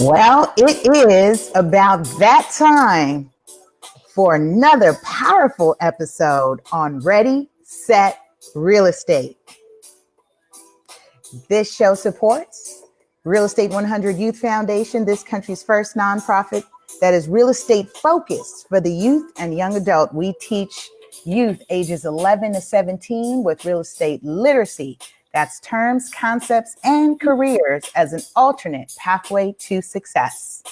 Well, it is about that time for another powerful episode on Ready, Set, Real Estate. This show supports Real Estate 100 Youth Foundation, this country's first nonprofit that is real estate focused for the youth and young adult. We teach youth ages 11 to 17 with real estate literacy. That's terms, concepts, and careers as an alternate pathway to success.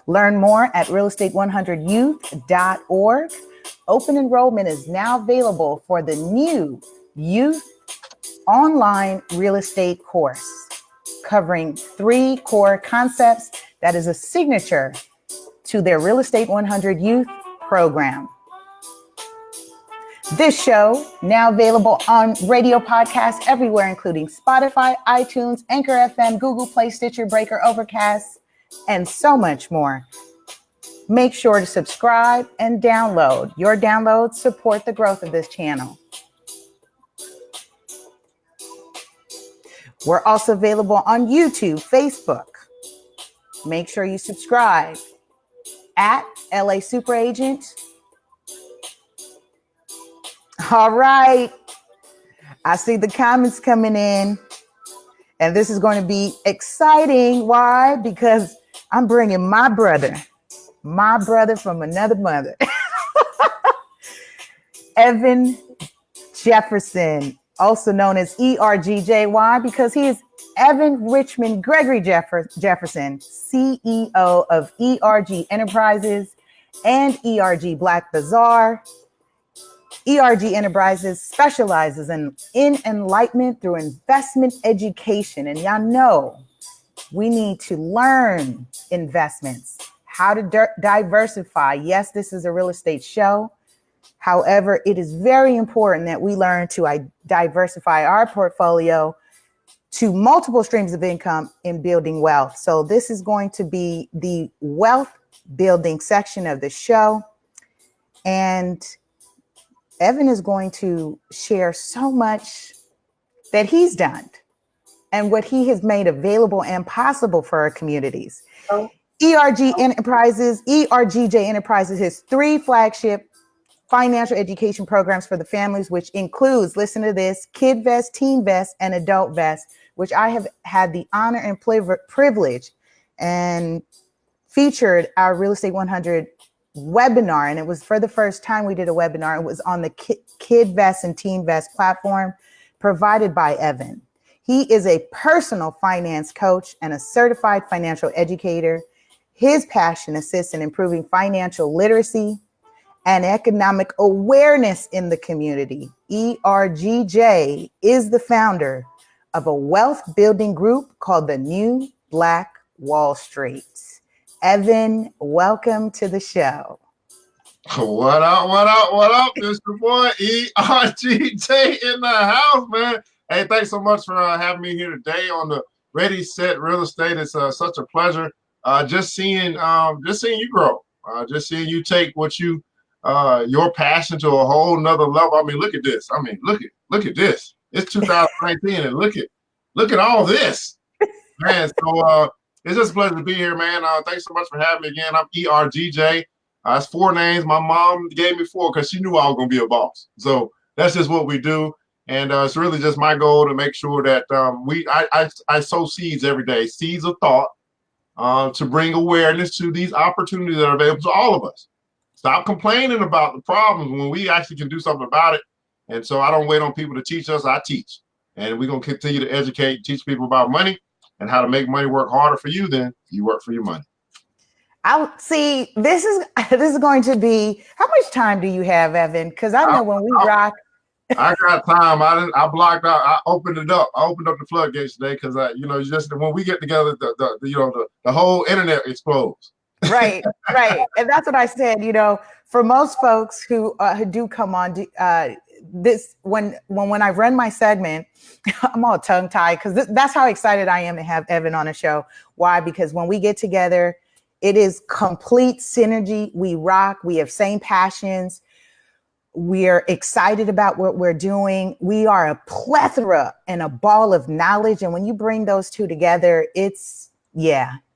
Learn more at realestate100youth.org. Open enrollment is now available for the new youth online real estate course, covering 3 core concepts that is a signature to their Real Estate 100 Youth program. This show now available on radio podcasts everywhere, including Spotify, iTunes, Anchor FM, Google Play, Stitcher, Breaker, Overcast, and so much more. Make sure to subscribe and download. Your downloads support the growth of this channel. We're also available on YouTube, Facebook. Make sure you subscribe at lasuperagent. All right. I see the comments coming in, and this is going to be exciting. Why? Because I'm bringing my brother from another mother, Evan Jefferson, also known as ERGJ. Why? Because he is Evan Richmond Gregory Jefferson, CEO of ERGJ Enterprises and ERG Black Bazaar. ERG Enterprises specializes in enlightenment through investment education. And y'all know we need to learn investments, how to diversify. Yes, this is a real estate show. However, it is very important that we learn to diversify our portfolio to multiple streams of income in building wealth. So this is going to be the wealth building section of the show. And Evan is going to share so much that he's done and what he has made available and possible for our communities. ERGJ Enterprises has 3 flagship financial education programs for the families, which includes, listen to this, Kid Vest, Teen Vest, and Adult Vest, which I have had the honor and privilege and featured our Real Estate 100 webinar. And it was for the first time we did a webinar. It was on the Kid Vest and Teen Vest platform provided by Evan. He is a personal finance coach and a certified financial educator. His passion assists in improving financial literacy and economic awareness in the community. ERGJ is the founder of a wealth building group called the New Black Wall Street. Evan, welcome to the show. What up, Mr. Boy? ERGJ in the house, man. Hey, thanks so much for having me here today on the Ready, Set, Real Estate. It's such a pleasure just seeing you grow, just seeing you take what you your passion to a whole nother level. I mean, look at this. I mean, look at this. It's 2019, and look at all this, man. So it's just a pleasure to be here, man. Thanks so much for having me again. I'm ERGJ. It's 4 names. My mom gave me 4 because she knew I was going to be a boss. So that's just what we do. And it's really just my goal to make sure that I sow seeds every day, seeds of thought to bring awareness to these opportunities that are available to all of us. Stop complaining about the problems when we actually can do something about it. And so I don't wait on people to teach us. I teach. And we're going to continue to educate, teach people about money and how to make money work harder for you than you work for your money. I'll see. This is going to be. How much time do you have, Evan? Because I know when we rock. I got time. I blocked out. I opened it up. I opened up the floodgates today because just when we get together, the whole internet explodes. Right. And that's what I said. For most folks who do come on, this when I run my segment, I'm all tongue tied because that's how excited I am to have Evan on the show. Why? Because when we get together, it is complete synergy. We rock. We have same passions. We're excited about what we're doing. We are a plethora and a ball of knowledge. And when you bring those two together, it's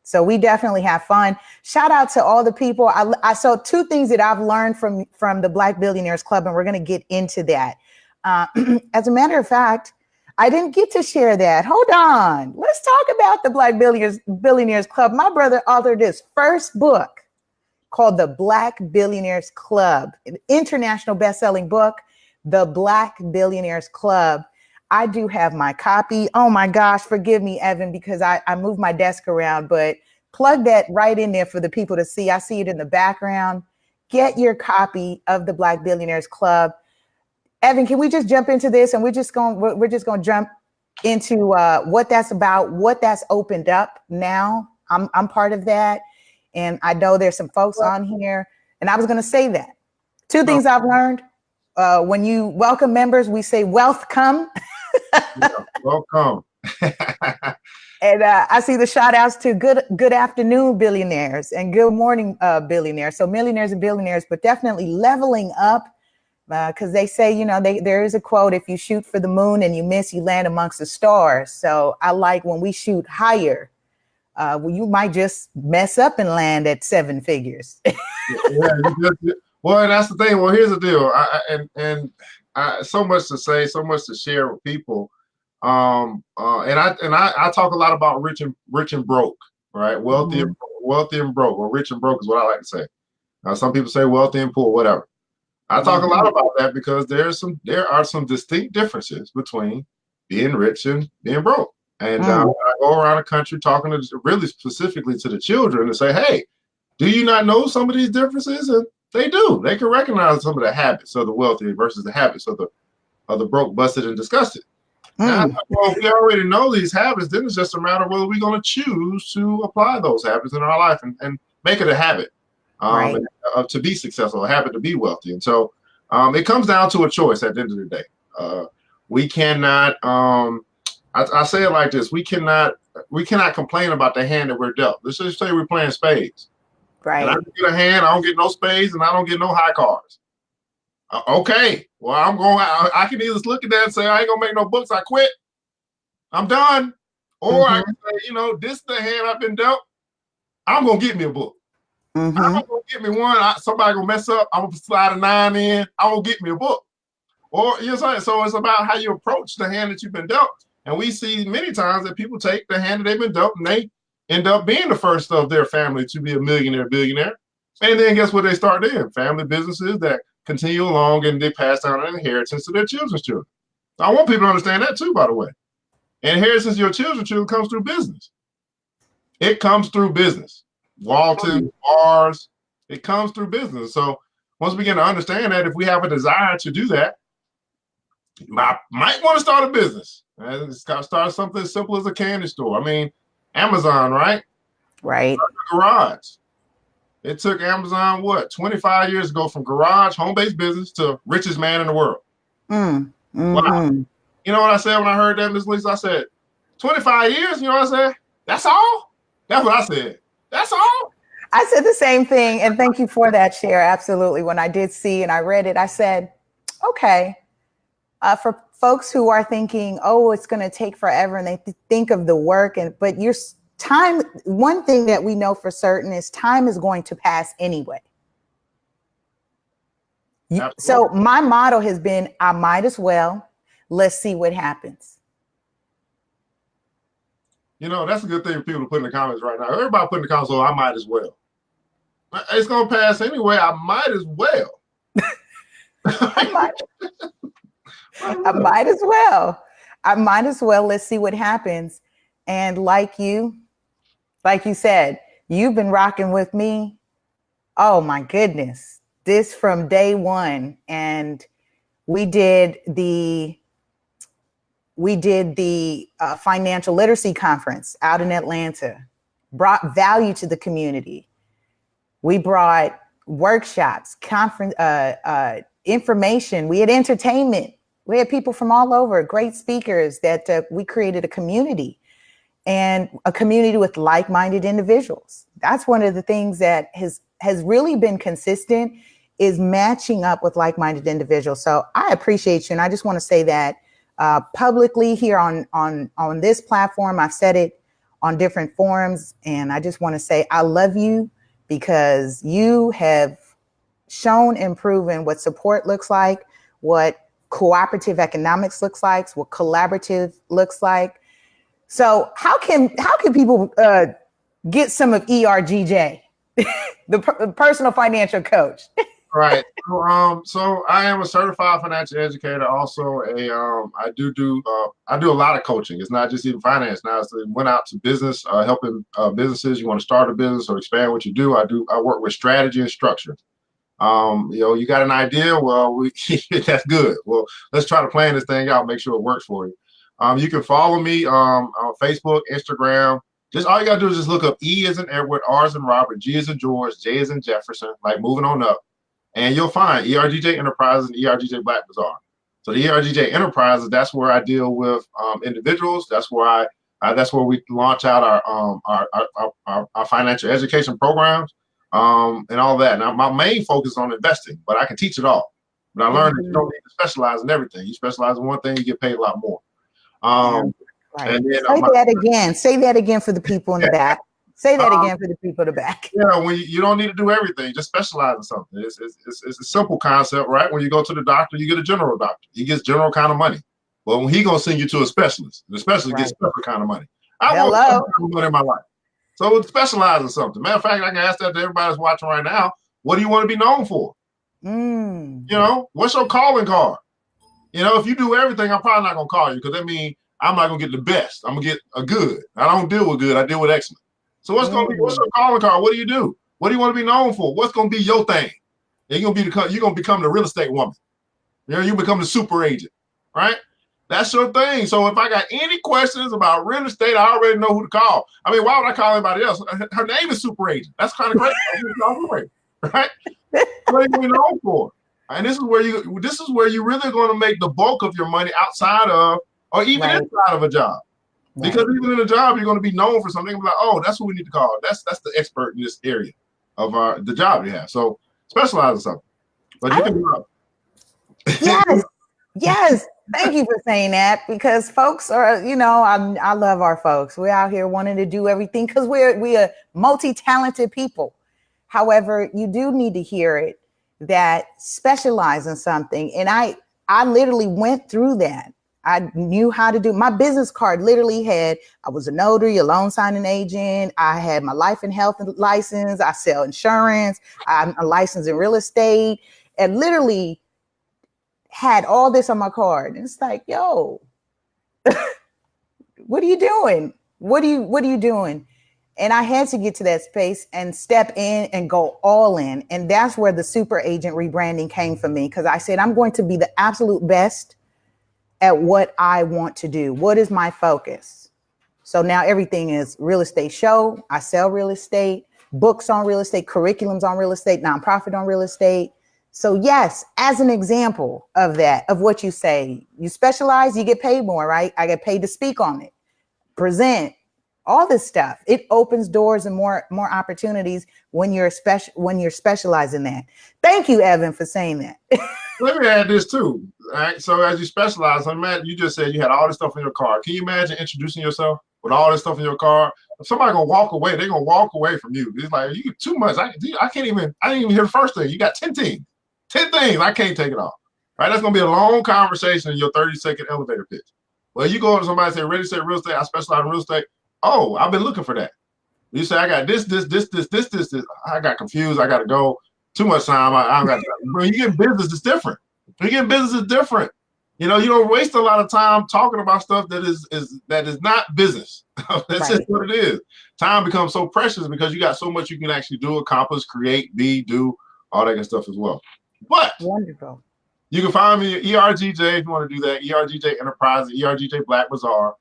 So we definitely have fun. Shout out to all the people. I saw two things that I've learned from the Black Billionaires Club, and we're going to get into that. As a matter of fact, I didn't get to share that. Hold on. Let's talk about the Black Billionaires Club. My brother authored his first book called The Black Billionaires Club, an international best-selling book, The Black Billionaires Club. I do have my copy. Oh my gosh, forgive me, Evan, because I moved my desk around, but plug that right in there for the people to see. I see it in the background. Get your copy of the Black Billionaires Club. Evan, can we just jump into this? And we're just going to jump into what that's about, what that's opened up now. I'm part of that. And I know there's some folks on here. And I was going to say that. Two things I've learned. When you welcome members, we say wealth come. Yeah, welcome. And I see the shout outs to good afternoon, billionaires, and good morning, billionaires. So millionaires and billionaires, but definitely leveling up, because they say, you know, there is a quote, if you shoot for the moon and you miss, you land amongst the stars. So I like when we shoot higher, well, you might just mess up and land at seven figures. Well, that's the thing. Well, here's the deal. So much to say, so much to share with people. And I talk a lot about rich and broke, right? Wealthy and broke, or rich and broke is what I like to say. Some people say wealthy and poor, whatever. I talk a lot about that because there are some distinct differences between being rich and being broke. And I go around the country talking to really specifically to the children and say, hey, do you not know some of these differences? And they do. They can recognize some of the habits of the wealthy versus the habits of the broke, busted, and disgusted. Now, well, if we already know these habits, then it's just a matter of whether we're going to choose to apply those habits in our life and make it a habit to be successful, a habit to be wealthy. And so it comes down to a choice at the end of the day. We cannot, I say it like this, we cannot complain about the hand that we're dealt. Let's just say we're playing spades. Right. And I get a hand, I don't get no spades, and I don't get no high cards. Okay, well, I can either look at that and say, I ain't gonna make no books, I quit, I'm done. Or I can say, you know, this is the hand I've been dealt, I'm gonna get me a book. I'm gonna get me one, somebody gonna mess up, I'm gonna slide a 9 in, I'm gonna get me a book. Or, you know what I'm saying? So it's about how you approach the hand that you've been dealt. And we see many times that people take the hand that they've been dealt and they end up being the first of their family to be a billionaire. And then guess what they start doing? Family businesses that continue along and they pass down an inheritance to their children's children. I want people to understand that too, by the way. Inheritance to your children's children comes through business. It comes through business. Walton, bars, it comes through business. So once we begin to understand that, if we have a desire to do that, you might want to start a business. It's got to start something as simple as a candy store. I mean, Amazon, right? Right. Garage. It took Amazon, 25 years ago from garage, home-based business to richest man in the world. Wow. You know what I said when I heard that, Ms. Lisa? I said, 25 years? You know what I said? That's all? That's what I said. That's all? I said the same thing. And thank you for that share. Absolutely. When I did see and I read it, I said, okay. For folks who are thinking, oh, it's going to take forever, and they think of the work, but your time, one thing that we know for certain is time is going to pass anyway. So my motto has been, I might as well, let's see what happens. You know, that's a good thing for people to put in the comments right now. Everybody put in the comments, oh, I might as well. It's going to pass anyway. I might as well. I might as well. I might as well. Let's see what happens. And like you said, you've been rocking with me. Oh my goodness. This from day one. And we did the financial literacy conference out in Atlanta, brought value to the community. We brought workshops, conference, information. We had entertainment. We had people from all over, great speakers that we created a community, and a community with like-minded individuals. That's one of the things that has really been consistent, is matching up with like-minded individuals. So I appreciate you. And I just want to say that publicly here on this platform. I've said it on different forums. And I just want to say I love you because you have shown and proven what support looks like, what cooperative economics looks like, what collaborative looks like. So how can people get some of ERGJ, the personal financial coach? Right. So I am a certified financial educator. Also, I do a lot of coaching. It's not just even finance. Now, it's went out to business, helping businesses. You want to start a business or expand what you do. I work with strategy and structure. You got an idea? Well, that's good. Well, let's try to plan this thing out. Make sure it works for you. You can follow me on Facebook, Instagram. Just all you gotta do is just look up E as in Edward, R as in Robert, G as in George, J as in Jefferson. Like moving on up. And you'll find ERGJ Enterprises and ERGJ Black Bazaar. So the ERGJ Enterprises, that's where I deal with individuals. That's where that's where we launch out our financial education programs and all that. Now my main focus is on investing, but I can teach it all. But I learned that you don't need to specialize in everything. You specialize in one thing, you get paid a lot more. Right. And then, say that again. Say that again for the people in the back. Say that again for the people in the back. Yeah, when you don't need to do everything, just specialize in something. It's a simple concept, right? When you go to the doctor, you get a general doctor. He gets general kind of money. But when he gonna send you to a specialist, the specialist gets special kind of money. I want some kind of money in my life. So specialize in something. Matter of fact, I can ask that to everybody that's watching right now. What do you want to be known for? You know, what's your calling card? You know, if you do everything, I'm probably not gonna call you because that means I'm not gonna get the best. I'm gonna get a good. I don't deal with good, I deal with excellent. So what's your calling card? What do you do? What do you want to be known for? What's going to be your thing? You're going to become the real estate woman. You know, you become the super agent, right? That's your thing. So if I got any questions about real estate, I already know who to call. I mean, why would I call anybody else? Her name is super agent. That's kind of crazy, right? What are you going to be known for? And this is where you really going to make the bulk of your money outside of, or even inside of a job. Because even in a job, you're going to be known for something. Like, oh, that's what we need to call. That's the expert in this area of the job you have. So specialize in something. But you can Yes. Thank you for saying that because folks are, I love our folks. We're out here wanting to do everything because we are multi-talented people. However, you do need to hear it that specialize in something. And I literally went through that. I knew how to do my business card. Literally I was a notary, a loan signing agent. I had my life and health license. I sell insurance. I'm licensed in real estate, and literally had all this on my card. And it's like, yo, what are you doing? What are you doing? And I had to get to that space and step in and go all in. And that's where the super agent rebranding came for me. Because I said, I'm going to be the absolute best at what I want to do. What is my focus? So now everything is real estate show. I sell real estate, books on real estate, curriculums on real estate, nonprofit on real estate. So yes, as an example of that, of what you say, you specialize, you get paid more, right? I get paid to speak on it, present, all this stuff. It opens doors and more opportunities when you're specialized in that. Thank you, Evan, for saying that. Let me add this too. All right. So as you specialize, you just said you had all this stuff in your car. Can you imagine introducing yourself with all this stuff in your car? If somebody gonna walk away, they're gonna walk away from you. It's like you too much. I didn't even hear the first thing. You got 10 things. 10 things. I can't take it off. Right? That's gonna be a long conversation in your 30-second elevator pitch. Well, you go to somebody and say, ready to say real estate, I specialize in real estate. Oh, I've been looking for that. You say I got this. I got confused. I gotta go. Too much time. I got. When you get business, it's different. When you get business, it's different. You know, you don't waste a lot of time talking about stuff that is not business. That's just what it is. Time becomes so precious because you got so much you can actually do, accomplish, create, do all that good stuff as well. But wonderful. You can find me at ERGJ if you want to do that. ERGJ Enterprises, ERGJ Black Bazaar.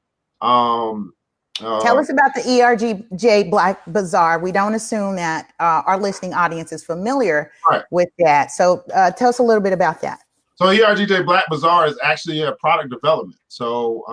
Tell us about the ERGJ Black Bazaar. We don't assume that our listening audience is familiar with that. So tell us a little bit about that. So ERGJ Black Bazaar is actually a product development. So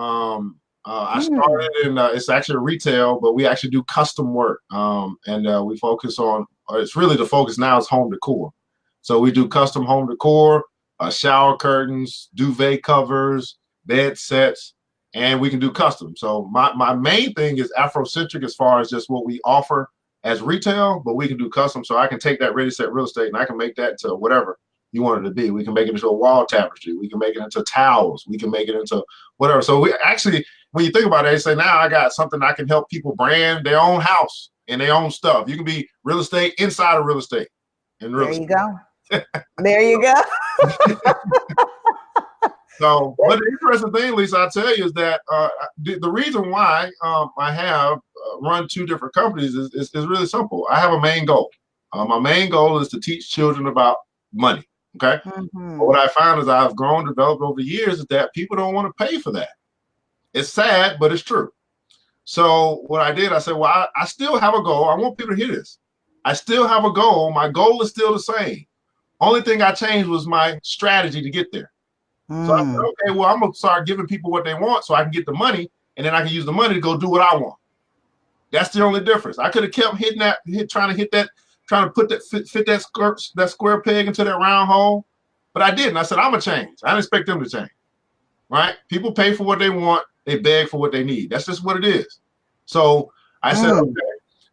I started in, it's actually retail, but we actually do custom work. And we focus on, it's really the focus now is home decor. So we do custom home decor, shower curtains, duvet covers, bed sets, and we can do custom. So my main thing is Afrocentric as far as just what we offer as retail, but we can do custom. So I can take that ready set real estate and I can make that into whatever you want it to be. We can make it into a wall tapestry. We can make it into towels. We can make it into whatever. So we actually, when you think about it, they say now I got something I can help people brand their own house and their own stuff. You can be real estate inside of real estate. There you go. There you go. So, but the interesting thing, Lisa, I tell you, is that the reason why I have run two different companies is really simple. I have a main goal. My main goal is to teach children about money. Okay. Mm-hmm. But what I found is I've grown, developed over the years is that people don't want to pay for that. It's sad, but it's true. So what I did, I said, well, I still have a goal. I want people to hear this. I still have a goal. My goal is still the same. Only thing I changed was my strategy to get there. So I said, okay, well, I'm going to start giving people what they want so I can get the money, and then I can use the money to go do what I want. That's the only difference. I could have kept hitting that, trying to put that, fit that square peg into that round hole, but I didn't. I said, I'm going to change. I didn't expect them to change, right? People pay for what they want. They beg for what they need. That's just what it is. So I said, okay.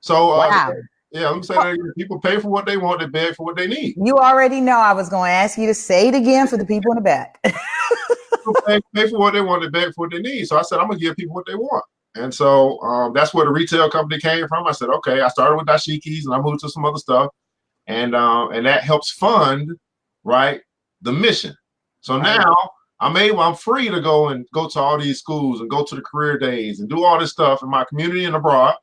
So, wow. Yeah, let me say that again. People pay for what they want, they beg for what they need. You already know I was going to ask you to say it again for the people in the back. People pay for what they want, they beg for what they need. So I said, I'm going to give people what they want. And so that's where the retail company came from. I said, okay, I started with dashikis and I moved to some other stuff. And that helps fund, right, the mission. So now I'm free to go to all these schools and go to the career days and do all this stuff in my community and abroad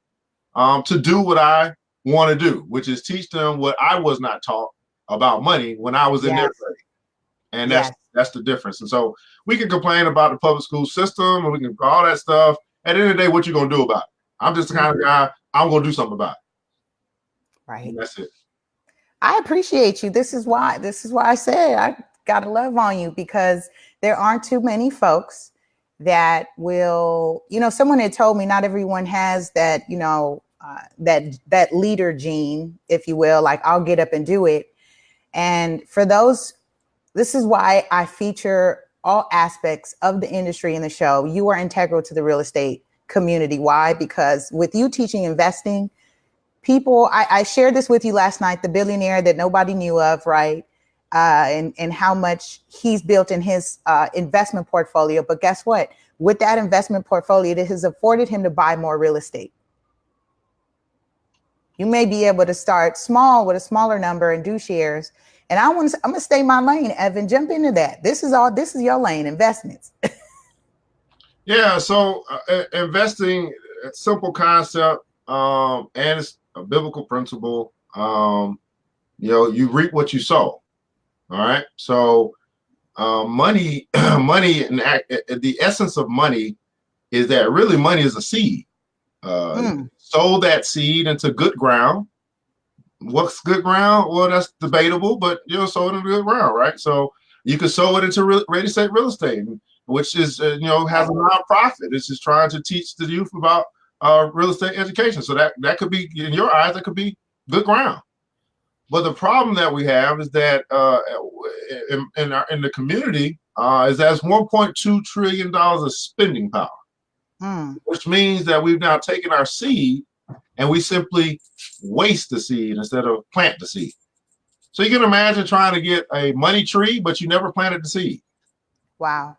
to do what I want to do, which is teach them what I was not taught about money when I was in their grade. And that's the difference. And so we can complain about the public school system and we can all that stuff. At the end of the day, what you gonna do about it? I'm just the kind of guy, I'm gonna do something about it. Right. And that's it. I appreciate you. This is why I say I gotta love on you, because there aren't too many folks that will, someone had told me not everyone has that, that leader gene, if you will, like I'll get up and do it. And for those, this is why I feature all aspects of the industry in the show. You are integral to the real estate community. Why? Because with you teaching investing, people, I shared this with you last night, the billionaire that nobody knew of, right? And how much he's built in his investment portfolio. But guess what? With that investment portfolio, it has afforded him to buy more real estate. You may be able to start small with a smaller number and do shares. And I'm going to stay my lane, Evan. Jump into that. This is your lane, investments. Yeah. So investing, simple concept, and it's a biblical principle. You reap what you sow. All right. So money, and the essence of money is that really money is a seed. Sow that seed into good ground. What's good ground? Well, that's debatable, but sow it into good ground, right? So you could sow it into ready set real estate, which is has a nonprofit. It's just trying to teach the youth about real estate education. So that could be, in your eyes, that could be good ground. But the problem that we have is that in the community is that's $1.2 trillion of spending power, which means that we've now taken our seed and we simply waste the seed instead of plant the seed. So you can imagine trying to get a money tree, but you never planted the seed. Wow.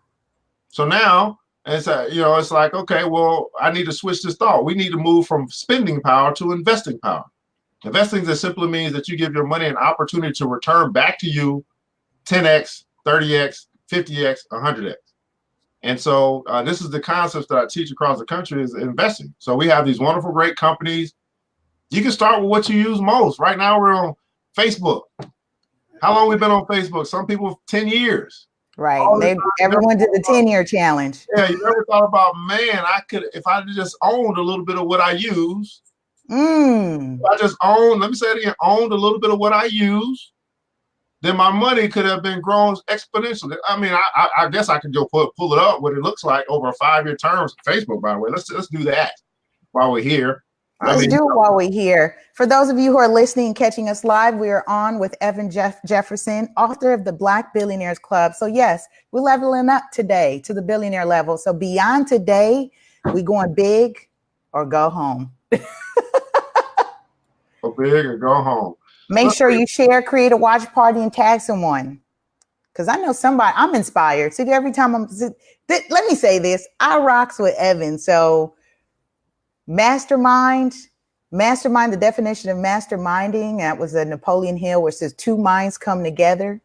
So now it's it's like, okay, well, I need to switch this thought. We need to move from spending power to investing power. Investing just simply means that you give your money an opportunity to return back to you 10x, 30x, 50x, 100x. And so this is the concepts that I teach across the country is investing. So we have these wonderful, great companies. You can start with what you use most. Right now we're on Facebook. How long we been on Facebook? Some people 10 years. Right. Everyone did the 10-year challenge. Yeah, you never thought about, man, if I just owned a little bit of what I use. If I just owned a little bit of what I use, then my money could have been grown exponentially. I mean, I guess I could go pull it up what it looks like over a 5-year term. Facebook, by the way, let's do that while we're here. I Let's mean, do it while we're here. For those of you who are listening and catching us live, we are on with Evan Jefferson, author of the Black Billionaires Club. So yes, we're leveling up today to the billionaire level. So beyond today, we going big or go home. Go big or go home. Make sure you share, create a watch party, and tag someone. Because I know somebody, I'm inspired. See, every time let me say this, I rocks with Evan. So mastermind, the definition of masterminding, that was a Napoleon Hill where it says two minds come together.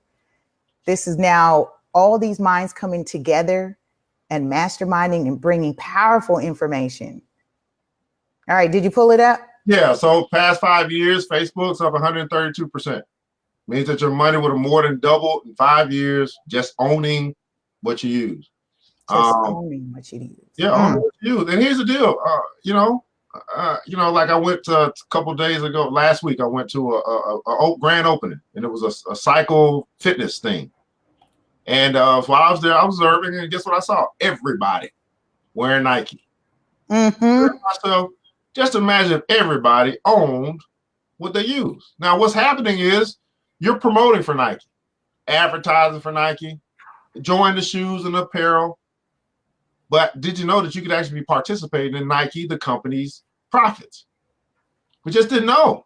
This is now all these minds coming together and masterminding and bringing powerful information. All right, did you pull it up? Yeah, so past 5 years, Facebook's up 132%. Means that your money would have more than doubled in 5 years just owning what you use. Owning what you use. Yeah, owning what you use. And here's the deal. Like I went a couple days ago, last week, I went to a grand opening, and it was a cycle fitness thing. And so while I was there, I was observing, and guess what I saw? Everybody wearing Nike. Myself, just imagine if everybody owned what they use. Now, what's happening is you're promoting for Nike, advertising for Nike, enjoying the shoes and apparel. But did you know that you could actually be participating in Nike, the company's profits? We just didn't know.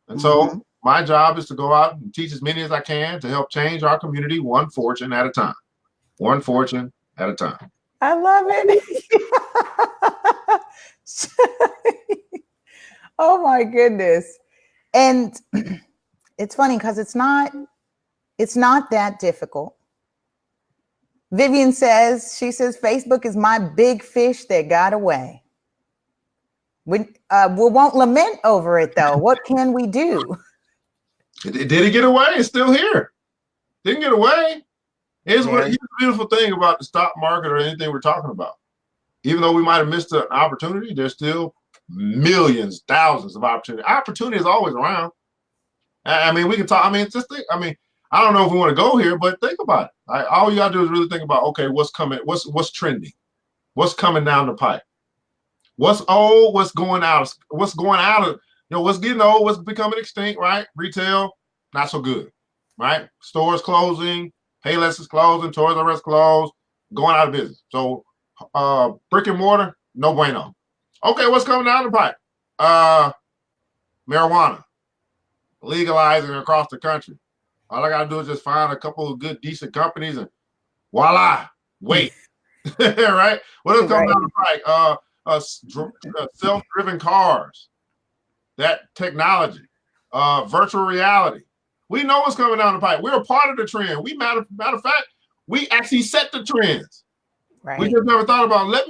And so my job is to go out and teach as many as I can to help change our community one fortune at a time. One fortune at a time. I love it. Oh my goodness. And it's funny because it's not that difficult. Vivian says, Facebook is my big fish that got away. We won't lament over it though. What can we do? Did it get away? It's still here. Didn't get away. Here's the beautiful thing about the stock market or anything we're talking about. Even though we might have missed an opportunity, there's still millions, thousands of opportunities. Opportunity is always around. I mean, we can talk. I mean, just think. I mean, I don't know if we want to go here, but think about it. All you gotta do is really think about, okay, what's coming? What's trending? What's coming down the pipe? What's old? What's going out? What's going out of? What's getting old? What's becoming extinct? Right? Retail, not so good. Right? Stores closing. Payless is closing. Toys R Us closed. Going out of business. So, brick and mortar, no bueno. Okay, what's coming down the pipe? Marijuana, legalizing across the country. All I gotta do is just find a couple of good, decent companies, and voila, wait, right? What else coming down the pipe? Self-driven cars, that technology, virtual reality. We know what's coming down the pipe. We're a part of the trend. Matter of fact, we actually set the trends. Right. We just never thought about, let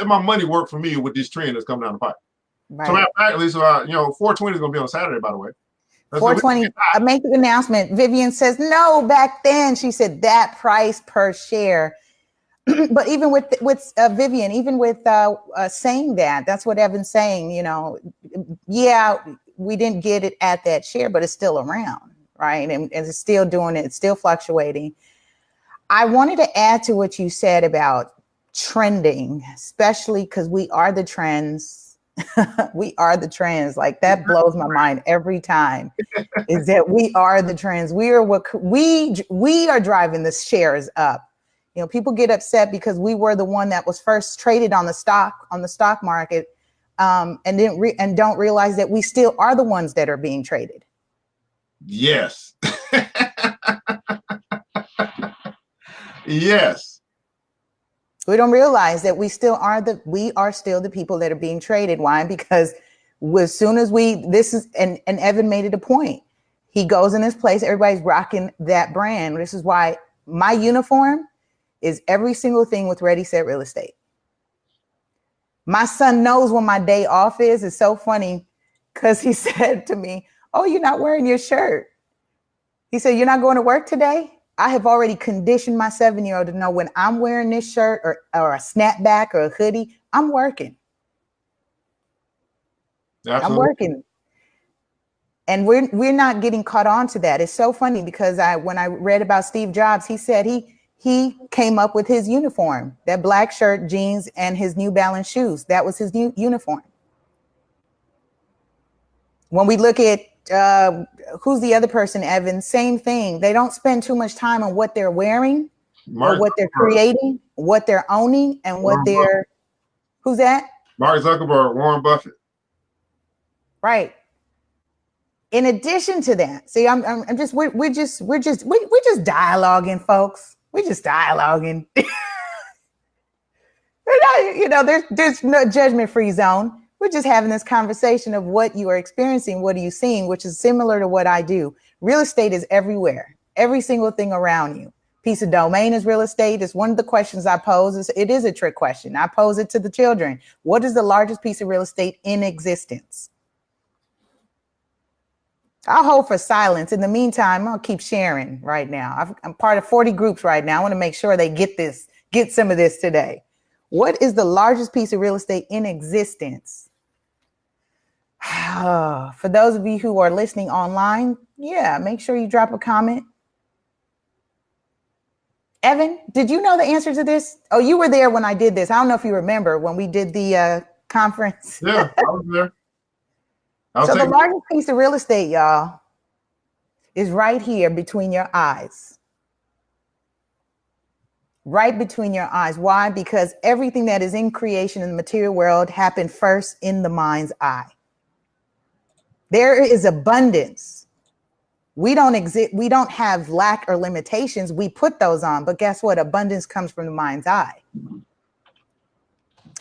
my money work for me with this trend that's coming down the pipe. Right. So matter of fact, at least 420 is gonna be on Saturday, by the way. 420. I make the announcement. Vivian says no. Back then, she said that price per share. But even with Vivian, even with saying that's what Evan's saying. Yeah, we didn't get it at that share, but it's still around, right? And it's still doing it. It's still fluctuating. I wanted to add to what you said about trending, especially because we are the trends. We are the trends. Like that blows my mind every time. Is that we are the trends. We are driving the shares up. People get upset because we were the one that was first traded on the stock market, and don't realize that we still are the ones that are being traded. Yes. Yes. We don't realize that we are still the people that are being traded. Why? Because as soon as and Evan made it a point. He goes in this place, everybody's rocking that brand. This is why my uniform is every single thing with Ready, Set, Real Estate. My son knows when my day off is. It's so funny because he said to me, "Oh, you're not wearing your shirt." He said, "You're not going to work today?" I have already conditioned my 7-year-old to know when I'm wearing this shirt or a snapback or a hoodie, I'm working. Absolutely. I'm working. And we're not getting caught on to that. It's so funny because when I read about Steve Jobs, he said he came up with his uniform, that black shirt, jeans, and his New Balance shoes. That was his new uniform. When we look at who's the other person, Evan, same thing. They don't spend too much time on what they're wearing or what they're creating, what they're owning, and what they're, who's that? Mark Zuckerberg, Warren Buffett. Right. In addition to that, see, we're just dialoguing, folks. We're just dialoguing. You know, there's no judgment-free zone. We're just having this conversation of what you are experiencing, what are you seeing, which is similar to what I do. Real estate is everywhere, every single thing around you. Piece of domain is real estate. It's one of the questions I pose. It is a trick question. I pose it to the children. What is the largest piece of real estate in existence? I'll hold for silence. In the meantime, I'll keep sharing right now. I'm part of 40 groups right now. I want to make sure they get some of this today. What is the largest piece of real estate in existence? For those of you who are listening online, yeah, make sure you drop a comment. Evan, did you know the answer to this? Oh, you were there when I did this. I don't know if you remember when we did the conference. Yeah, I was there. So the largest piece of real estate, y'all, is right here between your eyes. Right between your eyes. Why? Because everything that is in creation in the material world happened first in the mind's eye. There is abundance. We don't have lack or limitations. We put those on. But guess what? Abundance comes from the mind's eye.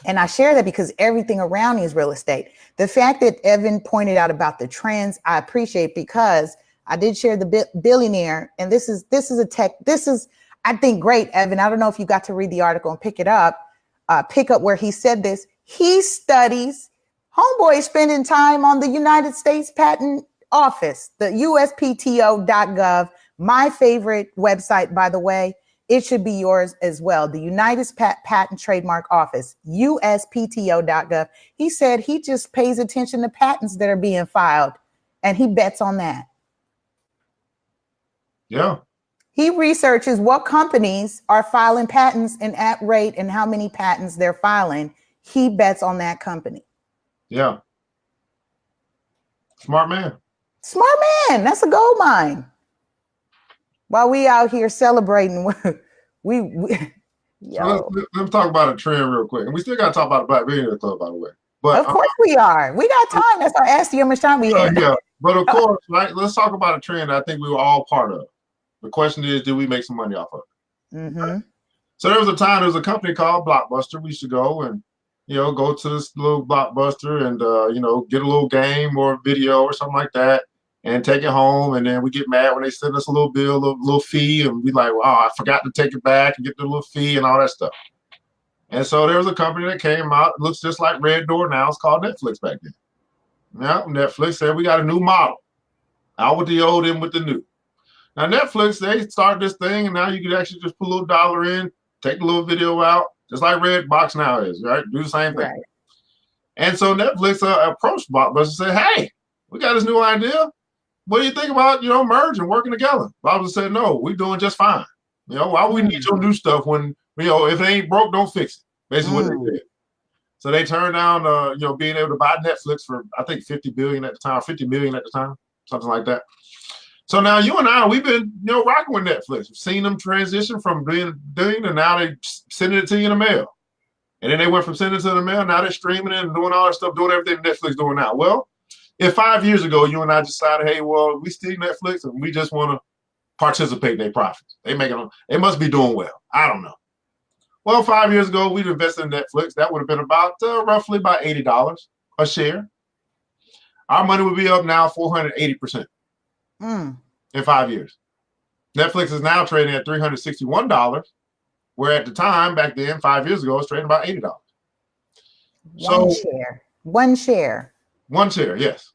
And I share that because everything around me is real estate. The fact that Evan pointed out about the trends, I appreciate, because I did share the billionaire. And this is I think, great, Evan. I don't know if you got to read the article and pick up where he said this. He studies, homeboy is spending time on the United States Patent Office, the USPTO.gov, my favorite website, by the way. It should be yours as well. The United Patent Trademark Office, USPTO.gov. He said he just pays attention to patents that are being filed, and he bets on that. Yeah. He researches what companies are filing patents and at rate and how many patents they're filing. He bets on that company. Yeah. Smart man. Smart man. That's a gold mine. While we out here celebrating, So let's talk about a trend real quick. And we still got to talk about the Black Billionaires Club, by the way. But of course we are. We got time. That's our Ask the Machine we had. Yeah. But of course, right? Let's talk about a trend I think we were all part of. The question is, did we make some money off of it? Mm-hmm. Right? So there was a company called Blockbuster. We used to go and, go to this little Blockbuster and, get a little game or video or something like that and take it home. And then we get mad when they send us a little bill, a little fee. And we like, wow, I forgot to take it back and get the little fee and all that stuff. And so there was a company that came out, looks just like Red Door now. It's called Netflix back then. Yeah, Netflix said, we got a new model. Out with the old, in with the new. Now, Netflix, they started this thing, and now you can actually just put a little dollar in, take a little video out, just like Redbox now is, right? Do the same thing. Right. And so Netflix approached Blockbuster and said, hey, we got this new idea. What do you think about, merging, working together? Blockbuster said, no, we're doing just fine. Why would we need your new stuff when, if it ain't broke, don't fix it. Basically what they did. So they turned down, being able to buy Netflix for, I think, $50 billion at the time, $50 million at the time, something like that. So now you and I, we've been, rocking with Netflix. We've seen them transition from doing, and now they sending it to you in the mail. And then they went from sending it to the mail, now they're streaming it and doing all that stuff, doing everything Netflix doing now. Well, if 5 years ago you and I decided, hey, well, we still Netflix and we just want to participate in their profits. They must be doing well. I don't know. Well, 5 years ago, we'd invested in Netflix. That would have been about roughly about $80 a share. Our money would be up now 480%. In 5 years. Netflix is now trading at $361, where at the time, back then, 5 years ago, it was trading about $80. One share, yes.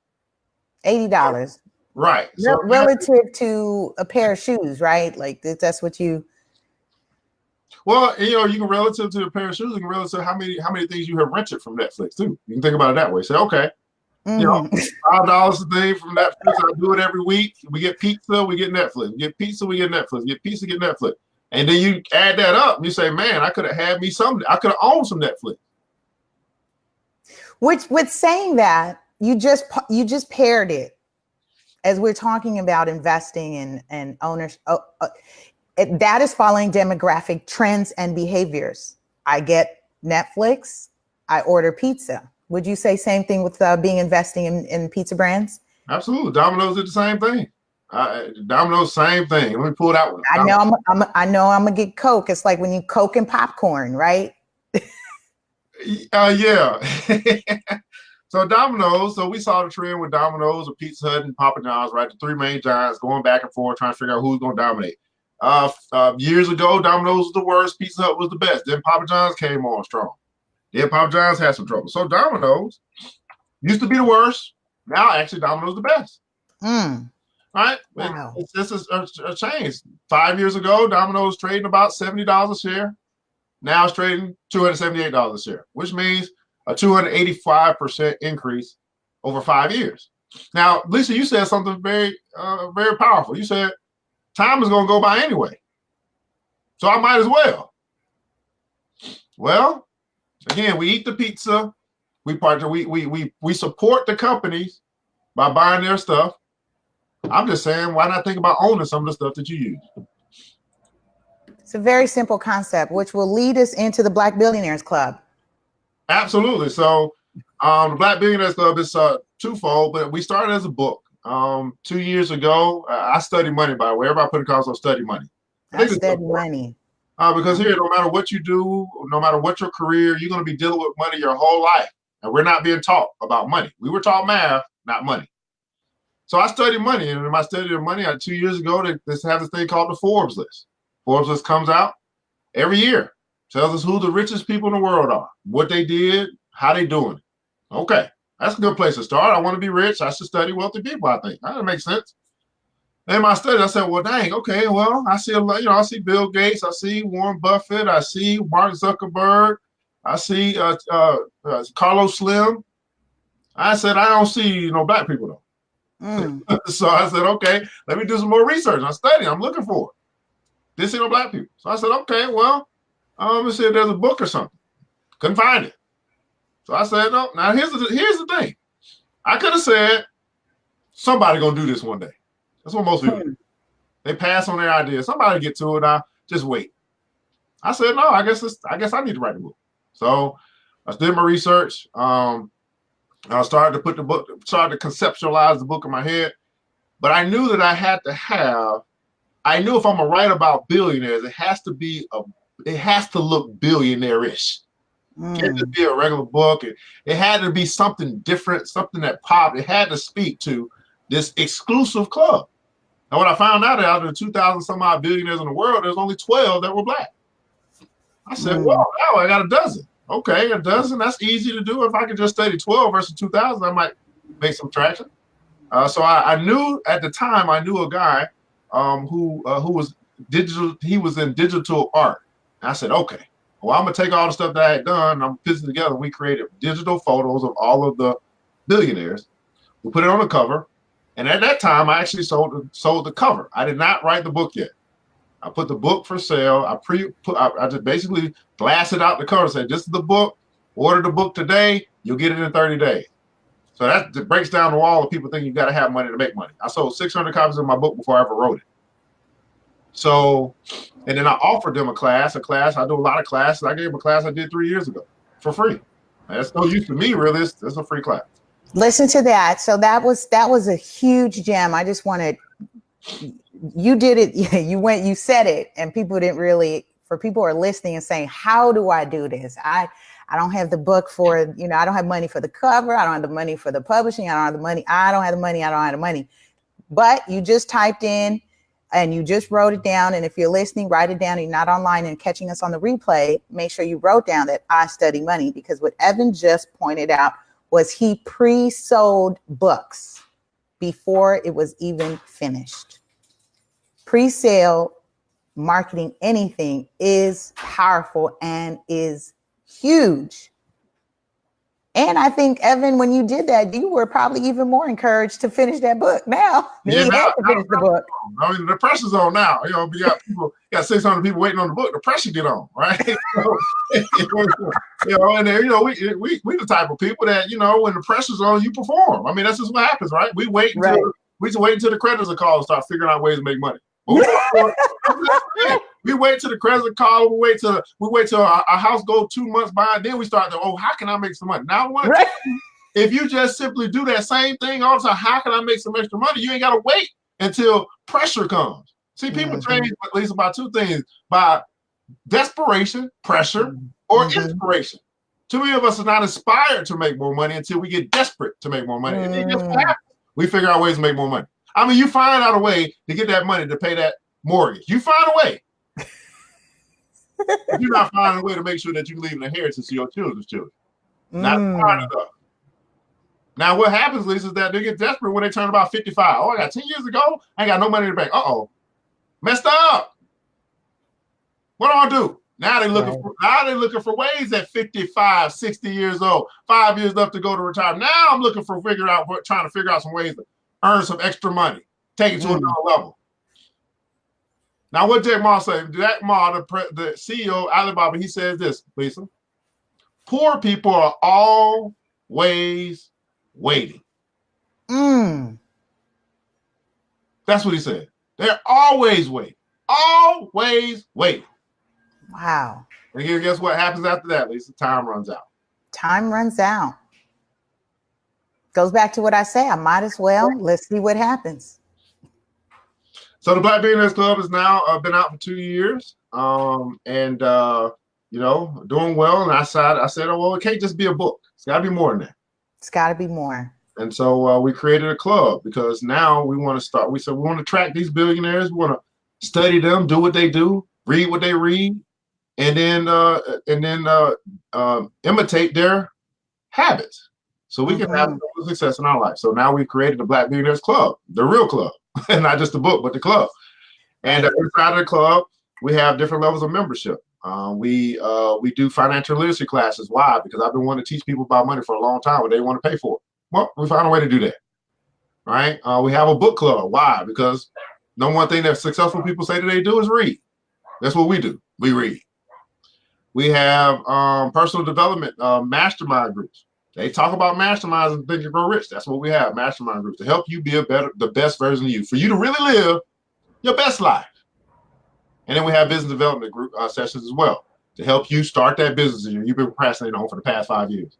$80. Right. So relative to a pair of shoes, right? Like that's what you. Well, you can relative to a pair of shoes, you can relative to how many things you have rented from Netflix too. You can think about it that way. Say, okay. $5 a day from Netflix. I do it every week. We get pizza, we get Netflix. We get pizza, we get Netflix. We get pizza, get Netflix. And then you add that up and you say, man, I could have I could have owned some Netflix. Which with saying that, you just paired it as we're talking about investing and owners. That is following demographic trends and behaviors. I get Netflix, I order pizza. Would you say same thing with being investing in pizza brands? Absolutely. Domino's did the same thing. Domino's, same thing. Let me pull that one. I know I'm gonna get Coke. It's like when you Coke and popcorn, right? Yeah. So Domino's, so we saw the trend with Domino's, or Pizza Hut and Papa John's, right? The three main giants going back and forth, trying to figure out who's going to dominate. Years ago, Domino's was the worst, Pizza Hut was the best. Then Papa John's came on strong. Then Papa John's had some trouble. So Domino's used to be the worst. Now, actually, Domino's the best. Right? Wow. It's just a change. 5 years ago, Domino's trading about $70 a share. Now it's trading $278 a share, which means a 285% increase over 5 years. Now, Lisa, you said something very, very powerful. You said time is going to go by anyway, so I might as well. Well, again, we eat the pizza. We support the companies by buying their stuff. I'm just saying, why not think about owning some of the stuff that you use? It's a very simple concept, which will lead us into the Black Billionaires Club. Absolutely. So the Black Billionaires Club is twofold, but we started as a book. 2 years ago, I study money, by the way. Everybody put a call on study money. I study money. Because here, no matter what you do, no matter what your career, you're going to be dealing with money your whole life. And we're not being taught about money. We were taught math, not money. So I studied money. And in my study of money, 2 years ago, they have this thing called the Forbes list. Forbes list comes out every year. Tells us who the richest people in the world are, what they did, how they doing. Okay, that's a good place to start. I want to be rich. I should study wealthy people, I think. That makes sense. In my study, I said, well, dang, okay, well, I see a lot, I see Bill Gates, I see Warren Buffett, I see Mark Zuckerberg, I see Carlos Slim. I said, I don't see no black people though. So I said, okay, let me do some more research. I'm studying, I'm looking for it. Didn't see no black people. So I said, okay, well, let me see if there's a book or something. Couldn't find it. So I said, no, now here's the thing. I could have said, somebody gonna do this one day. That's what most people do. They pass on their ideas. Somebody get to it, I'll just wait. I said, no, I guess I need to write a book. So I did my research. I started to conceptualize the book in my head. But I knew that I knew if I'm gonna write about billionaires, it has to look billionaire-ish. It can't just be a regular book. It had to be something different, something that popped. It had to speak to this exclusive club. And when I found out that out of the 2,000 some odd billionaires in the world, there's only 12 that were black. I said, well, now I got a dozen. Okay, a dozen, that's easy to do. If I could just study 12 versus 2,000, I might make some traction. So I knew at the time, I knew a guy who was digital. He was in digital art. And I said, okay, well, I'm gonna take all the stuff that I had done. And I'm piecing together. We created digital photos of all of the billionaires. We put it on the cover. And at that time, I actually sold the cover. I did not write the book yet. I put the book for sale. I just basically blasted out the cover and said, this is the book. Order the book today. You'll get it in 30 days. So that breaks down the wall of people think you got to have money to make money. I sold 600 copies of my book before I ever wrote it. So, and then I offered them a class. I do a lot of classes. I gave them a class I did 3 years ago for free. That's no use to me, really. It's a free class. Listen to that. So that was a huge gem. I just wanted, you did it. You said it, and people didn't really, for people who are listening and saying, how do I do this? I don't have the book for, I don't have money for the cover. I don't have the money for the publishing. I don't have the money. I don't have the money. But you just typed in and you just wrote it down. And if you're listening, write it down. You're not online and catching us on the replay. Make sure you wrote down that I study money, because what Evan just pointed out was he pre-sold books before it was even finished. Pre-sale marketing anything is powerful and is huge. And I think, Evan, when you did that, you were probably even more encouraged to finish that book now. Yeah, He had to finish the book. I mean, the pressure's on now. You know, you got 600 people waiting on the book. The pressure get on, right? And then, we the type of people that, when the pressure's on, you perform. I mean, that's just what happens, right? We just wait until the creditors are called and start figuring out ways to make money. We wait till the creditors call. We wait till our house go 2 months by, then we start to, how can I make some money? Now, if you just simply do that same thing all the time, how can I make some extra money? You ain't got to wait until pressure comes. See, people change at least about two things: by desperation, pressure, or inspiration. Too many of us are not inspired to make more money until we get desperate to make more money. And then guess what happens? We figure out ways to make more money. I mean, you find out a way to get that money to pay that mortgage. You find a way. If you're not finding a way to make sure that you leave an inheritance to your children's children. Not hard enough. Now, what happens, Lisa, is that they get desperate when they turn about 55. Oh, I got 10 years to go. I ain't got no money in the bank. Messed up. What do I do? Now they're looking for ways at 55, 60 years old, 5 years left to go to retirement. Now I'm looking for trying to figure out some ways to earn some extra money, take it to another level. Now, what Jack Ma said, Jack Ma, the CEO of Alibaba, he says this, Lisa: poor people are always waiting. That's what he said. They're always waiting. Always waiting. Wow. And here, guess what happens after that, Lisa? Time runs out. Time runs out. Goes back to what I say. I might as well. Let's see what happens. So the Black Billionaires Club has now been out for 2 years, and doing well. And I said, it can't just be a book. It's got to be more than that. It's got to be more. And so we created a club because now we want to start. We said we want to track these billionaires. We want to study them, do what they do, read what they read, and then imitate their habits, so we can have success in our life. So now we've created the Black Billionaires Club, the real club, and not just the book, but the club. And inside of the club, we have different levels of membership. We do financial literacy classes. Why? Because I've been wanting to teach people about money for a long time, but they want to pay for it. Well, we found a way to do that. Right? We have a book club. Why? Because the one thing that successful people say that they do is read. That's what we do. We read. We have personal development mastermind groups. They talk about masterminds and think you grow rich. That's what we have, mastermind groups, to help you be the best version of you, for you to really live your best life. And then we have business development group sessions as well, to help you start that business you've been procrastinating on for the past 5 years,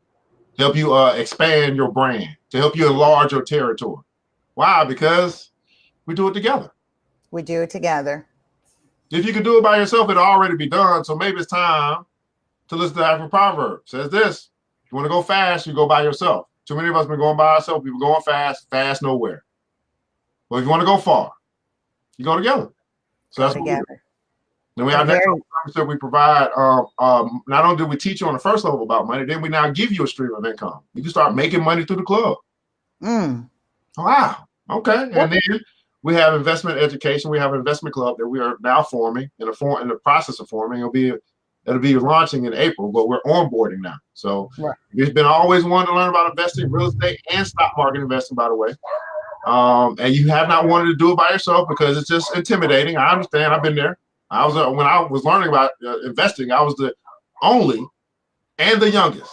to help you expand your brand, to help you enlarge your territory. Why? Because we do it together. We do it together. If you could do it by yourself, it'll already be done. So maybe it's time to listen to the African proverb. It says this: if you want to go fast, you go by yourself. Too many of us have been going by ourselves. People going fast nowhere. But if you want to go far, you go together. So that's together. What we do. Then we have next membership. We provide, not only do we teach you on the first level about money, then we now give you a stream of income. You can start making money through the club. Wow. Okay. And then we have investment education. We have an investment club that we are now forming, in the process of forming. It'll be launching in April, but we're onboarding now. So We've been always wanting to learn about investing, real estate, and stock market investing, by the way. And you have not wanted to do it by yourself because it's just intimidating. I understand. I've been there. When I was learning about investing, I was the only and the youngest,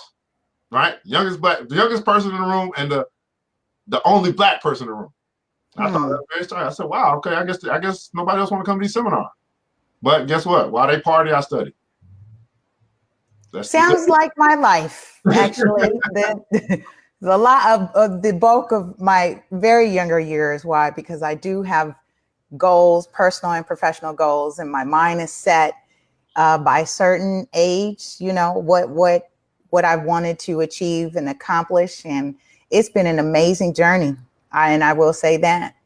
right? The youngest person in the room, and the only Black person in the room. I thought that was very strange. I said, wow, okay, I guess nobody else want to come to these seminars. But guess what? While they party, I study. Sounds like my life, actually. A lot of the bulk of my very younger years. Why? Because I do have goals, personal and professional goals, and my mind is set by a certain age, what I wanted to achieve and accomplish. And it's been an amazing journey. I will say that.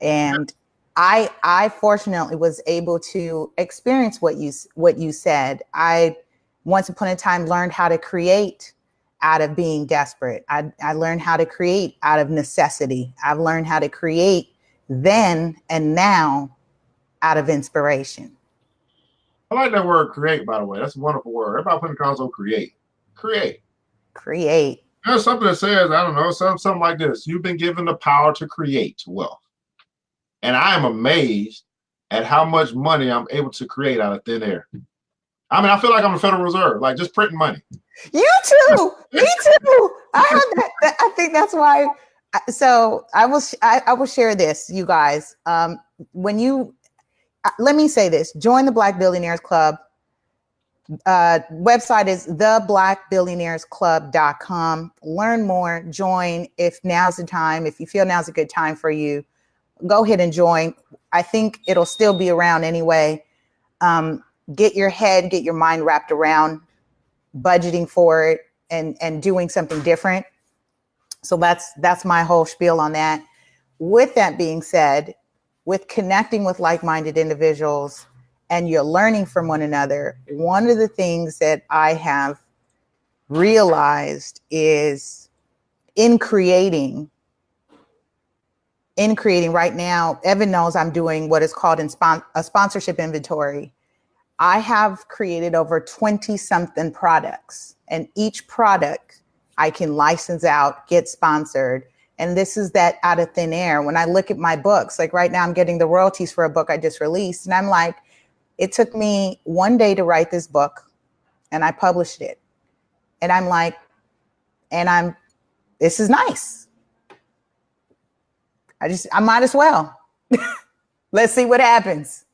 And I fortunately was able to experience what you said. I once upon a time learned how to create out of being desperate. I learned how to create out of necessity. I've learned how to create then and now out of inspiration. I like that word, create, by the way. That's a wonderful word. Everybody put in the console, create. There's something that says, I don't know, something like this. You've been given the power to create wealth. And I am amazed at how much money I'm able to create out of thin air. I mean, I feel like I'm the Federal Reserve, like just printing money. You too. Me too. I heard that. I think that's why. So I will share this, you guys. When you, let me say this, join the Black Billionaires Club. Website is theblackbillionairesclub.com. Learn more, join if now's the time. If you feel now's a good time for you, go ahead and join. I think it'll still be around anyway. Get your mind wrapped around budgeting for it and doing something different. So that's my whole spiel on that. With that being said, with connecting with like-minded individuals and you're learning from one another, one of the things that I have realized is in creating right now, Evan knows I'm doing what is called a sponsorship inventory. I have created over 20 something products, and each product I can license out, get sponsored. And this is that out of thin air. When I look at my books, like right now I'm getting the royalties for a book I just released. And I'm like, it took me one day to write this book and I published it. And I'm like, this is nice. I might as well. Let's see what happens.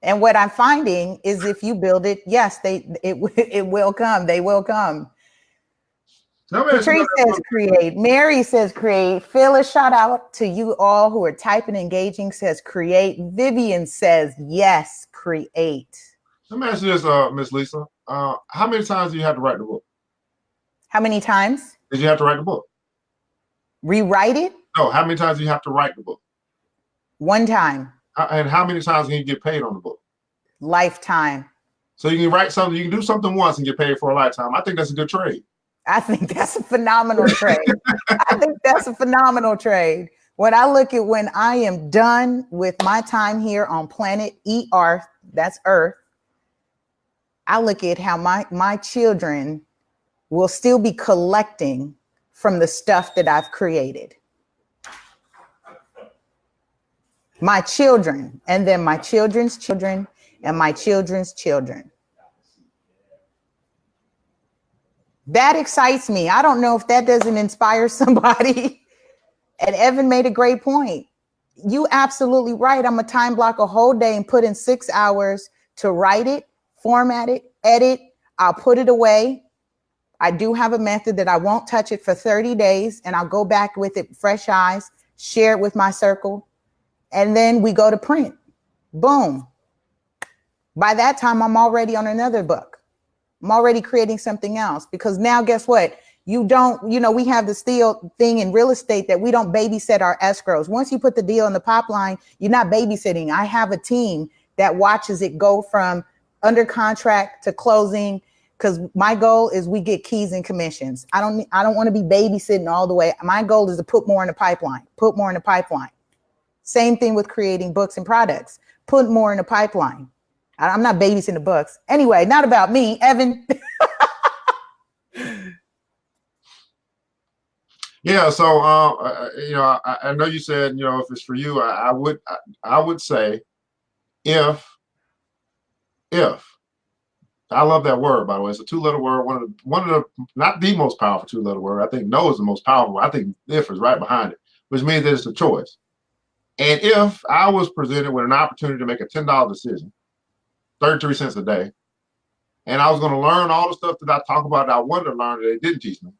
And what I'm finding is if you build it, yes, it will come. They will come. Patrice says create. Mary says create. Phyllis, shout out to you all who are typing, engaging, says create. Vivian says yes, create. Let me ask you this, Miss Lisa. How many times do you have to write the book? How many times? Did you have to write the book? Rewrite it? No, how many times do you have to write the book? One time. And how many times can you get paid on the book? Lifetime. So you can write something, you can do something once and get paid for a lifetime. I think that's a good trade. I think that's a phenomenal trade. I think that's a phenomenal trade. When I look at when I am done with my time here on planet ER, that's Earth, I look at how my children will still be collecting from the stuff that I've created. My children, and then my children's children, and my children's children. That excites me. I don't know if that doesn't inspire somebody. And Evan made a great point. You absolutely right. I'm a time block a whole day and put in 6 hours to write it, format it, edit. I'll put it away. I do have a method that I won't touch it for 30 days and I'll go back with it, fresh eyes, share it with my circle. And then we go to print. Boom. By that time, I'm already on another book. I'm already creating something else because now guess what? We have this deal thing in real estate that we don't babysit our escrows. Once you put the deal in the pipeline, you're not babysitting. I have a team that watches it go from under contract to closing because my goal is we get keys and commissions. I don't want to be babysitting all the way. My goal is to put more in the pipeline, Same thing with creating books and products, put more in the pipeline. I'm not babysitting the books. Anyway, not about me, Evan. Yeah. So, I know you said, if it's for you, I would say if, I love that word, by the way, it's a 2-letter word. One of the, not the most powerful 2-letter word. I think no is the most powerful. I think if is right behind it, which means that it's a choice. And if I was presented with an opportunity to make a $10 decision, 33 cents a day, and I was going to learn all the stuff that I talk about that I wanted to learn that they didn't teach me,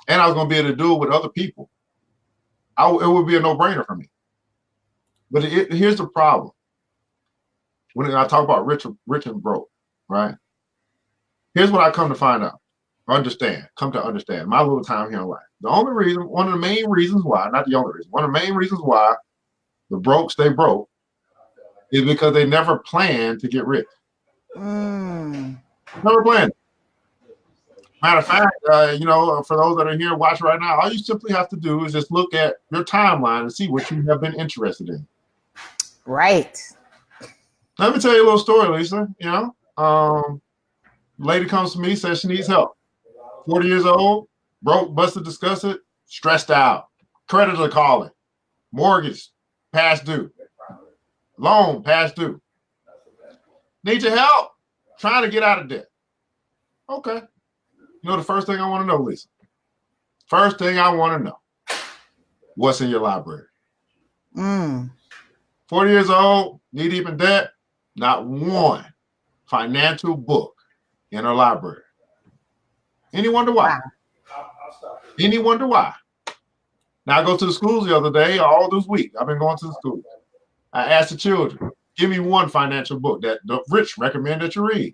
and I was going to be able to do it with other people, it would be a no-brainer for me. But here's the problem. When I talk about rich and broke, right? Here's what I come to find out, come to understand my little time here in life. One of the main reasons why, not the only reason, one of the main reasons why the broke stay broke is because they never planned to get rich. Never planned. Matter of fact, for those that are here watching right now, all you simply have to do is just look at your timeline and see what you have been interested in. Right. Let me tell you a little story, Lisa. Lady comes to me, says she needs help. 40 years old, broke, busted, disgusted, stressed out, creditor calling, mortgage past due, loan past due. Need your help trying to get out of debt. Okay. You know the first thing I want to know, Lisa? First thing I want to know, what's in your library? 40 years old, knee deep in debt, not one financial book in her library. Any wonder why? Wow. Any wonder why? Now I go to the schools the other day, all this week. I've been going to the schools. I asked the children, give me one financial book that the rich recommend that you read.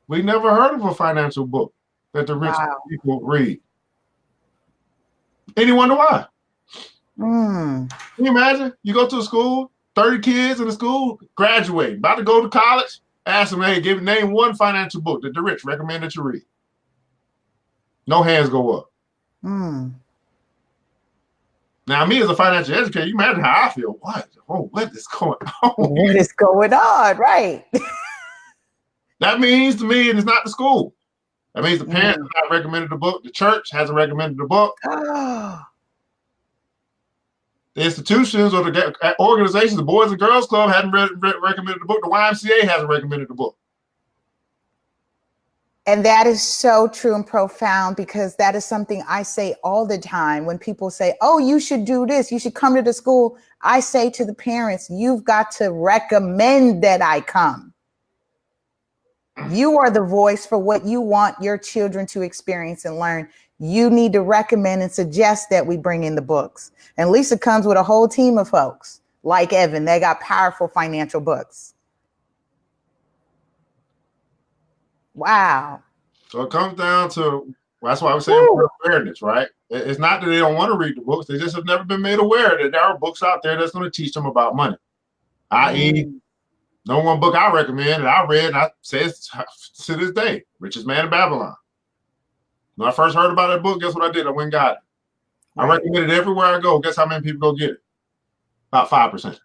We never heard of a financial book that the rich people read. Any wonder why? Can you imagine? You go to a school, 30 kids in the school, graduating, about to go to college, ask them, hey, name one financial book that the rich recommend that you read. No hands go up. Now, me as a financial educator, you imagine how I feel. What? Oh, what is going on? What is going on? Right. That means to me, it's not the school. That means the parents have not recommended the book. The church hasn't recommended the book. The institutions or the organizations, the Boys and Girls Club hasn't recommended the book. The YMCA hasn't recommended the book. And that is so true and profound, because that is something I say all the time. When people say, oh, you should do this, you should come to the school. I say to the parents, you've got to recommend that I come. You are the voice for what you want your children to experience and learn. You need to recommend and suggest that we bring in the books. And Lisa comes with a whole team of folks like Evan. They got powerful financial books. Wow. So it comes down to, that's why I was saying awareness, right? It's not that they don't want to read the books. They just have never been made aware that there are books out there that's going to teach them about money. I.e., no one book I recommend that I read, and I say it to this day, Richest Man in Babylon. When I first heard about that book, guess what I did? I went and got it. I recommend it everywhere I go. Guess how many people go get it? About 5%.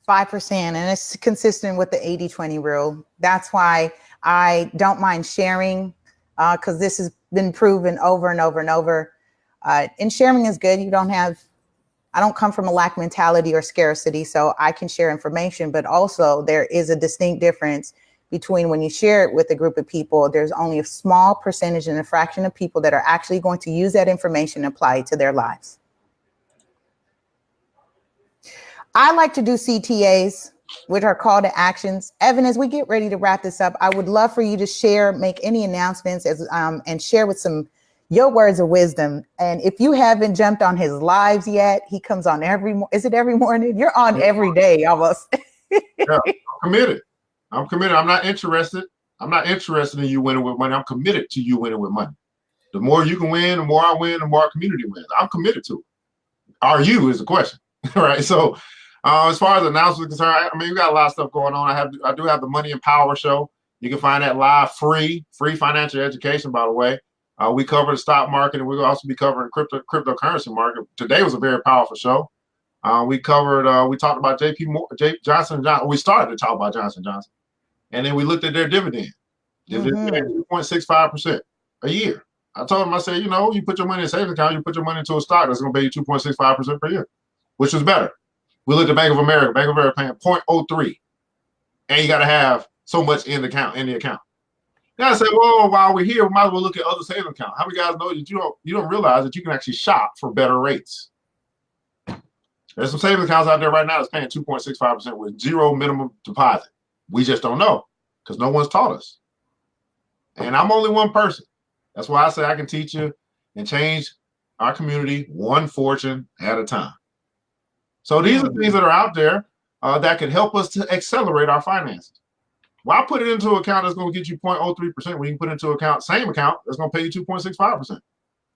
5%, and it's consistent with the 80-20 rule. That's why I don't mind sharing, because this has been proven over and over and over. And sharing is good. I don't come from a lack mentality or scarcity, so I can share information, but also there is a distinct difference between when you share it with a group of people, there's only a small percentage and a fraction of people that are actually going to use that information and apply it to their lives. I like to do CTAs, which are call to actions. Evan, as we get ready to wrap this up, I would love for you to share, make any announcements and share with your words of wisdom. And if you haven't jumped on his lives yet, he comes on every morning? You're on every day almost. Yeah, I'm committed. I'm not interested. I'm not interested in you winning with money. I'm committed to you winning with money. The more you can win, the more I win, the more our community wins. I'm committed to it. Are you is the question, right? So as far as announcements are concerned, I mean, we got a lot of stuff going on. I do have the Money and Power show. You can find that live, free financial education, by the way. We cover the stock market, and we'll also be covering cryptocurrency market. Today was a very powerful show. We talked about Johnson & Johnson. We started to talk about Johnson & Johnson. And then we looked at their dividend. Dividend 2.65% a year. I told him, I said, you put your money in a savings account, you put your money into a stock that's going to pay you 2.65% per year, which was better. We looked at Bank of America. Bank of America paying 0.03. And you got to have so much in the account. Now I said, well, while we're here, we might as well look at other savings accounts. How many guys know that you don't realize that you can actually shop for better rates? There's some savings accounts out there right now that's paying 2.65% with zero minimum deposit. We just don't know because no one's taught us. And I'm only one person. That's why I say I can teach you and change our community one fortune at a time. So these are things that are out there that can help us to accelerate our finances. Well, I put it into an account that's going to get you 0.03% when you put it into account, same account, that's going to pay you 2.65%. You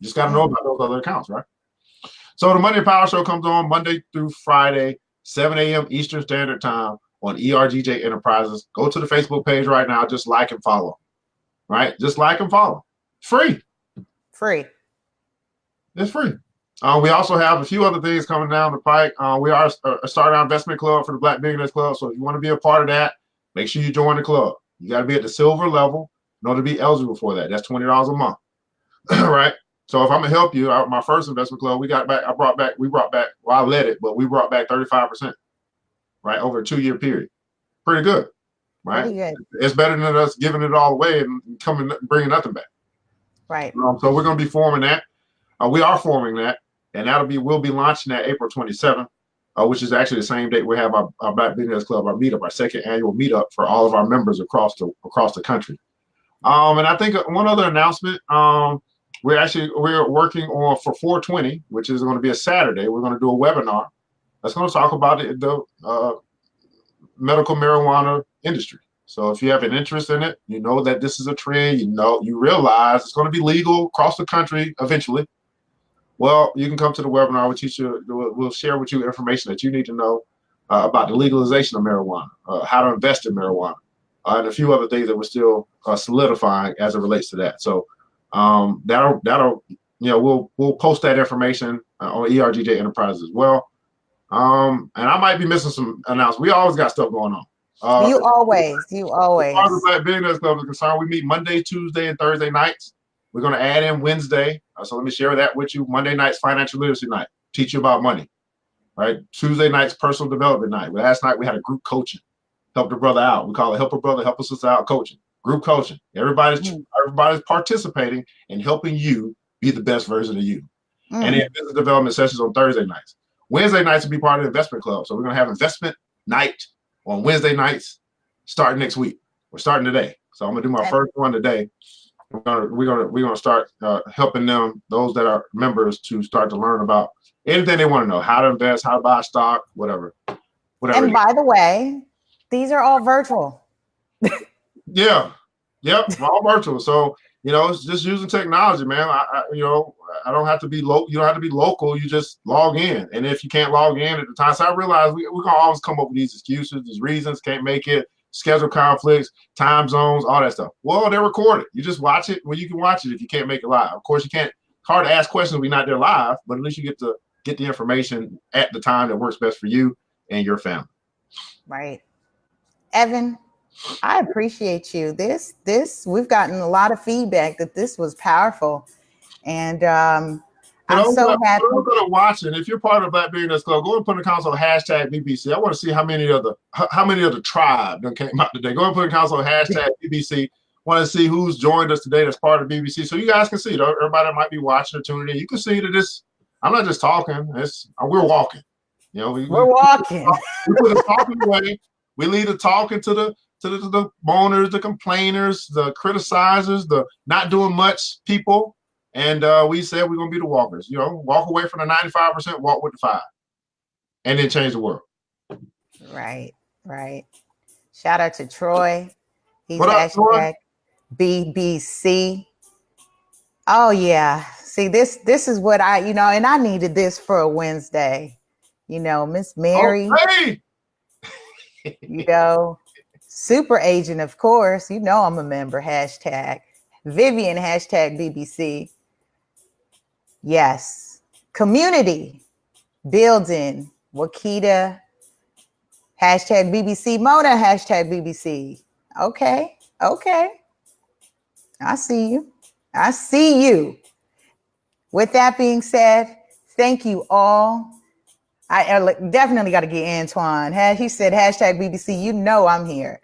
just got to know about those other accounts, right? So the Money and Power Show comes on Monday through Friday, 7 a.m. Eastern Standard Time on ERGJ Enterprises. Go to the Facebook page right now. Just like and follow, right? Just like and follow. Free. It's free. We also have a few other things coming down the pike. We are starting our investment club for the Black Billionaires Club. So if you want to be a part of that, make sure you join the club. You got to be at the silver level in order to be eligible for that. That's $20 a month, right? So if I'm gonna help you, my first investment club, we brought back, well, I led it, but we brought back 35%, right, over a 2-year period. Pretty good, right? Pretty good. It's better than us giving it all away and bringing nothing back. Right. So we're gonna be forming that. We are forming that, and we'll be launching that April 27th, which is actually the same date we have our Black Billionaires Club, our meetup, our second annual meetup for all of our members across the country. And I think one other announcement. We're working on for 420, which is going to be a Saturday. We're going to do a webinar that's going to talk about the medical marijuana industry. So if you have an interest in it, you know that this is a trend, you realize it's going to be legal across the country eventually. Well, you can come to the webinar. We'll share with you information that you need to know about the legalization of marijuana, how to invest in marijuana, and a few other things that we're still solidifying as it relates to that. So we'll post that information on ERGJ Enterprises as well. And I might be missing some announcements. We always got stuff going on. You always. As far as the Black Billionaires Club is concerned, we meet Monday, Tuesday, and Thursday nights. We're going to add in Wednesday. So let me share that with you. Monday night's financial literacy night. Teach you about money. Right. Tuesday night's personal development night. Last night we had a group coaching. Help the brother out. We call it Help a Brother, Help a Sister Out coaching. Group coaching. Everybody's participating in helping you be the best version of you. And then business development sessions on Thursday nights. Wednesday nights will be part of the investment club. So we're going to have investment night on Wednesday nights starting next week. We're starting today. So I'm going to do my first one today. We're gonna start helping those that are members, to start to learn about anything they want to know, how to invest, how to buy stock, whatever. And by the way, these are all virtual. Yeah. Yep. All virtual. So, it's just using technology, man. I don't have to be local. You don't have to be local. You just log in. And if you can't log in at the time, so I realize we're going to always come up with these excuses, these reasons, can't make it, schedule conflicts, time zones, all that stuff. Well, they're recorded. You just watch it when you can watch it if you can't make it live. Of course, you can't. It's hard to ask questions when you're not there live, but at least you get to get the information at the time that works best for you and your family. Right. Evan, I appreciate you. We've gotten a lot of feedback that this was powerful, and I'm so happy. We're going to watch it. If you're part of the Black Billionaires Club, go and put in the console #BBC. I want to see how many of the tribe that came out today. Go and put in the console #BBC. Want to see who's joined us today that's part of BBC, so you guys can see. Everybody that might be watching or tuning in, you can see that this. I'm not just talking. We're walking. We're walking. We put the talking away. We leave the talking to the moaners, the complainers, the criticizers, the not doing much people. And we said we're going to be the walkers. Walk away from the 95%, walk with the 5%. And then change the world. Right. Shout out to Troy. He's #BBC. Oh, yeah. See, this is what and I needed this for a Wednesday. Miss Mary. Okay. Super agent, of course. I'm a member. #Vivian #BBC. Yes. Community building. Wakita #BBC. Mona #BBC. Okay. I see you. With that being said, thank you all. I definitely got to get Antoine. He said #BBC. I'm here.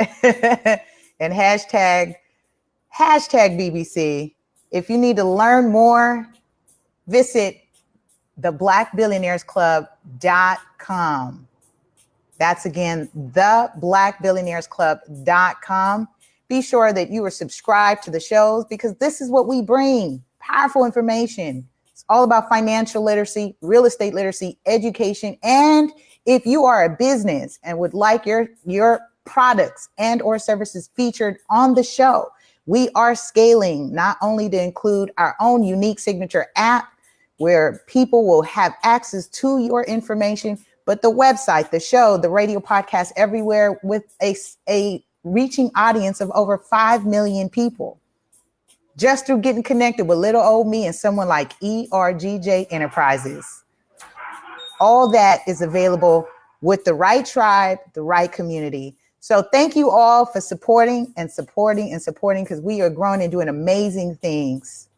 And #BBC. If you need to learn more, visit theblackbillionairesclub.com. That's again, theblackbillionairesclub.com. Be sure that you are subscribed to the shows, because this is what we bring. Powerful information. It's all about financial literacy, real estate literacy, education. And if you are a business and would like your products and or services featured on the show, we are scaling not only to include our own unique signature app where people will have access to your information, but the website, the show, the radio podcast, everywhere, with a reaching audience of over 5 million people. Just through getting connected with little old me and someone like ERGJ Enterprises. All that is available with the right tribe, the right community. So thank you all for supporting because we are growing and doing amazing things.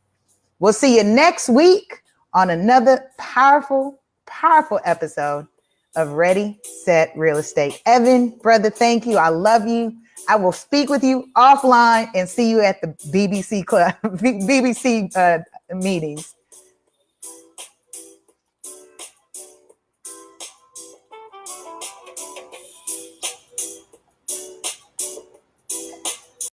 We'll see you next week on another powerful episode of Ready, Set, Real Estate. Evan, brother, thank you. I love you. I will speak with you offline and see you at the BBC club, BBC meetings.